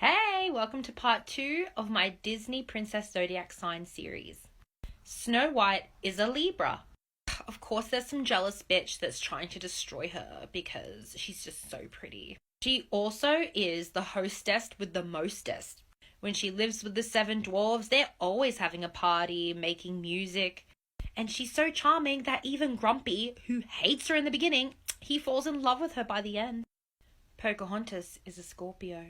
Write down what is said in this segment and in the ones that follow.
Hey, welcome to part 2 of my Disney Princess Zodiac sign series. Snow White is a Libra. Of course, there's some jealous bitch that's trying to destroy her because she's just so pretty. She also is the hostess with the mostest. When she lives with the 7 dwarves, they're always having a party, making music. And she's so charming that even Grumpy, who hates her in the beginning, he falls in love with her by the end. Pocahontas is a Scorpio.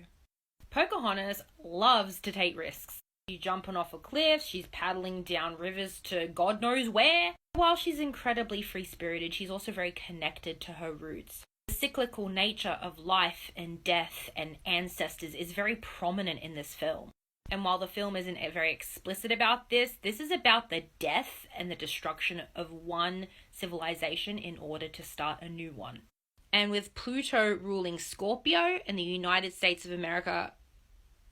Pocahontas loves to take risks. She's jumping off a cliff, she's paddling down rivers to God knows where. While she's incredibly free-spirited, she's also very connected to her roots. The cyclical nature of life and death and ancestors is very prominent in this film. And while the film isn't very explicit about this, this is about the death and the destruction of one civilization in order to start a new one. And with Pluto ruling Scorpio and the United States of America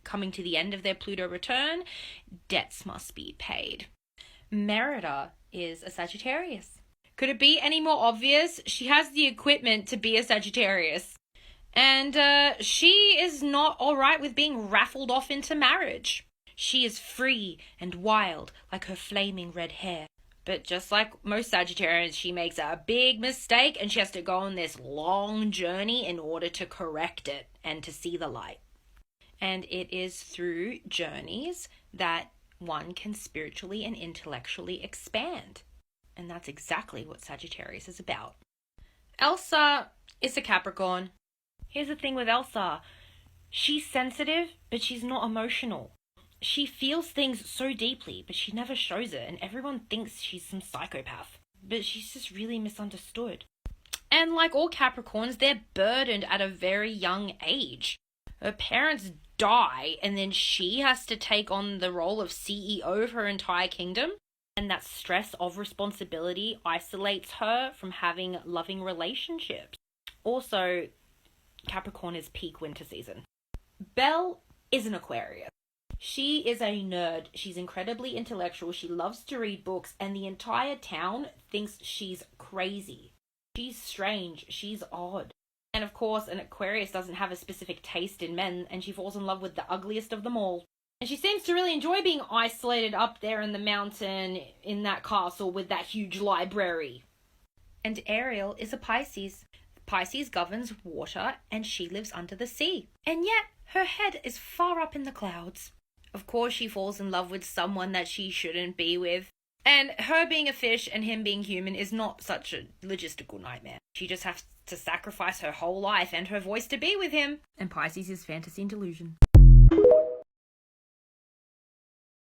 coming to the end of their Pluto return, debts must be paid. Merida is a Sagittarius. Could it be any more obvious? She has the equipment to be a Sagittarius. And she is not alright with being raffled off into marriage. She is free and wild like her flaming red hair. But just like most Sagittarians, she makes a big mistake and she has to go on this long journey in order to correct it and to see the light. And it is through journeys that one can spiritually and intellectually expand. And that's exactly what Sagittarius is about. Elsa is a Capricorn. Here's the thing with Elsa. She's sensitive, but she's not emotional. She feels things so deeply, but she never shows it, and everyone thinks she's some psychopath. But she's just really misunderstood. And like all Capricorns, they're burdened at a very young age. Her parents die, and then she has to take on the role of CEO of her entire kingdom. And that stress of responsibility isolates her from having loving relationships. Also, Capricorn is peak winter season. Belle is an Aquarius. She is a nerd. She's incredibly intellectual. She loves to read books, and the entire town thinks she's crazy. She's strange. She's odd. And of course, an Aquarius doesn't have a specific taste in men, and she falls in love with the ugliest of them all. And she seems to really enjoy being isolated up there in the mountain in that castle with that huge library. And Ariel is a Pisces. Pisces governs water, and she lives under the sea. And yet, her head is far up in the clouds. Of course, she falls in love with someone that she shouldn't be with. And her being a fish and him being human is not such a logistical nightmare. She just has to sacrifice her whole life and her voice to be with him. And Pisces is fantasy and delusion.